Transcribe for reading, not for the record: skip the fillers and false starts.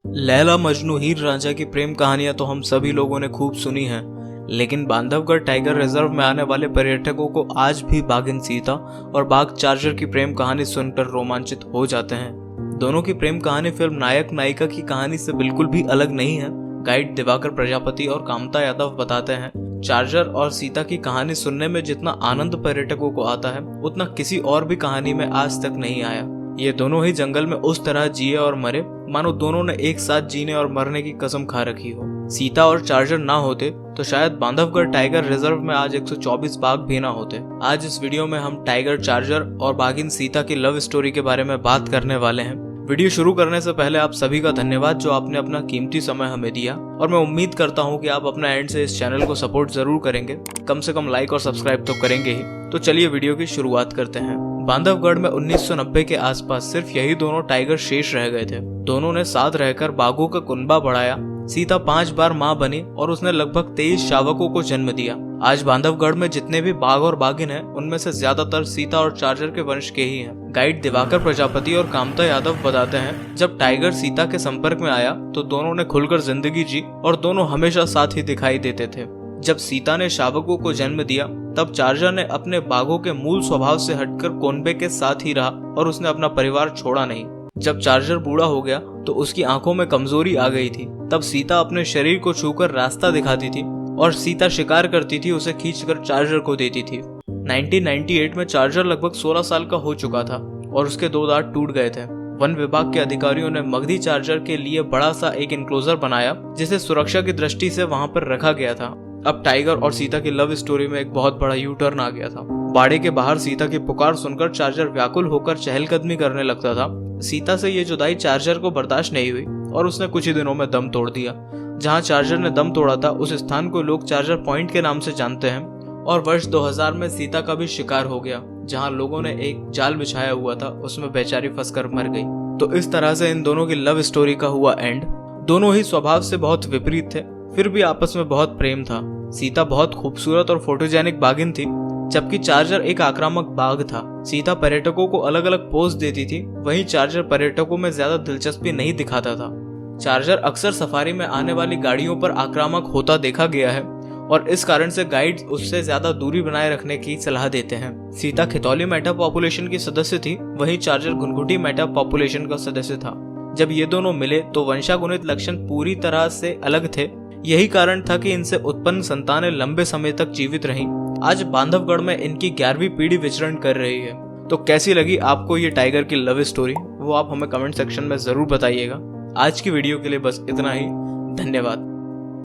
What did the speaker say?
लैला मजनू हीर रांझा की प्रेम कहानियां तो हम सभी लोगों ने खूब सुनी हैं, लेकिन बांधवगढ़ टाइगर रिजर्व में आने वाले पर्यटकों को आज भी बाघिन सीता और बाघ चार्जर की प्रेम कहानी सुनकर रोमांचित हो जाते हैं। दोनों की प्रेम कहानी फिल्म नायक नायिका की कहानी से बिल्कुल भी अलग नहीं है। गाइड दिवाकर प्रजापति और कामता यादव बताते हैं, चार्जर और सीता की कहानी सुनने में जितना आनंद पर्यटकों को आता है, उतना किसी और भी कहानी में आज तक नहीं आया। ये दोनों ही जंगल में उस तरह जिए और मरे मानो दोनों ने एक साथ जीने और मरने की कसम खा रखी हो। सीता और चार्जर ना होते तो शायद बांधवगढ़ टाइगर रिजर्व में आज 124 बाघ भी ना होते। आज इस वीडियो में हम टाइगर चार्जर और बाघिन सीता की लव स्टोरी के बारे में बात करने वाले हैं। वीडियो शुरू करने से पहले आप सभी का धन्यवाद जो आपने अपना कीमती समय हमें दिया, और मैं उम्मीद करता हूं कि आप अपना एंड से इस चैनल को सपोर्ट जरूर करेंगे, कम से कम लाइक और सब्सक्राइब तो करेंगे ही। तो चलिए वीडियो की शुरुआत करते हैं। बांधवगढ़ में 1990 के आसपास सिर्फ यही दोनों टाइगर शेष रह गए थे। दोनों ने साथ रहकर बाघों का कुनबा बढ़ाया। सीता 5 बार मां बनी और उसने लगभग 23 शावकों को जन्म दिया। आज बांधवगढ़ में जितने भी बाघ और बाघिन हैं, उनमें से ज्यादातर सीता और चार्जर के वंश के ही हैं। गाइड दिवाकर प्रजापति और कामता यादव बताते हैं, जब टाइगर सीता के संपर्क में आया तो दोनों ने खुलकर जिंदगी जी और दोनों हमेशा साथ ही दिखाई देते थे। जब सीता ने शावकों को जन्म दिया तब चार्जर ने अपने बाघों के मूल स्वभाव से हटकर कोनबे के साथ ही रहा और उसने अपना परिवार छोड़ा नहीं। जब चार्जर बूढ़ा हो गया तो उसकी आंखों में कमजोरी आ गई थी। तब सीता अपने शरीर को छूकर रास्ता दिखाती थी और सीता शिकार करती थी, उसे खींचकर चार्जर को देती थी। 1998 में चार्जर लगभग 16 साल का हो चुका था और उसके 2 दांत टूट गए थे। वन विभाग के अधिकारियों ने मगधी चार्जर के लिए बड़ा सा एक एनक्लोजर बनाया, जिसे सुरक्षा की दृष्टि से वहां पर रखा गया था। अब टाइगर और सीता की लव स्टोरी में एक बहुत बड़ा यू टर्न आ गया था। बाड़े के बाहर सीता की पुकार सुनकर चार्जर व्याकुल होकर चहलकदमी करने लगता था। सीता से ये जुदाई चार्जर को बर्दाश्त नहीं हुई और उसने कुछ ही दिनों में दम तोड़ दिया। जहां चार्जर ने दम तोड़ा था उस स्थान को लोग चार्जर पॉइंट के नाम से जानते हैं, और वर्ष 2000 में सीता का भी शिकार हो गया। जहां लोगों ने एक जाल बिछाया हुआ था, उसमें बेचारी फंसकर मर गई। तो इस तरह से इन दोनों की लव स्टोरी का हुआ एंड। दोनों ही स्वभाव से बहुत विपरीत थे, फिर भी आपस में बहुत प्रेम था। सीता बहुत खूबसूरत और फोटोजेनिक बाघिन थी, जबकि चार्जर एक आक्रामक बाघ था। सीता पर्यटकों को अलग अलग पोज देती थी, वहीं चार्जर पर्यटकों में ज्यादा दिलचस्पी नहीं दिखाता था। चार्जर अक्सर सफारी में आने वाली गाड़ियों पर आक्रामक होता देखा गया है और इस कारण से गाइड्स उससे ज्यादा दूरी बनाए रखने की सलाह देते हैं। सीता खितौली मेटा पॉपुलेशन की सदस्य थी, वहीं चार्जर घुनघुटी मेटा पॉपुलेशन का सदस्य था। जब ये दोनों मिले तो वंशागुणित लक्षण पूरी तरह से अलग थे। यही कारण था कि इनसे उत्पन्न संतानें लंबे समय तक जीवित रहीं। आज बांधवगढ़ में इनकी 11वीं पीढ़ी विचरण कर रही है। तो कैसी लगी आपको ये टाइगर की लव स्टोरी, वो आप हमें कमेंट सेक्शन में जरूर बताइएगा। आज की वीडियो के लिए बस इतना ही। धन्यवाद।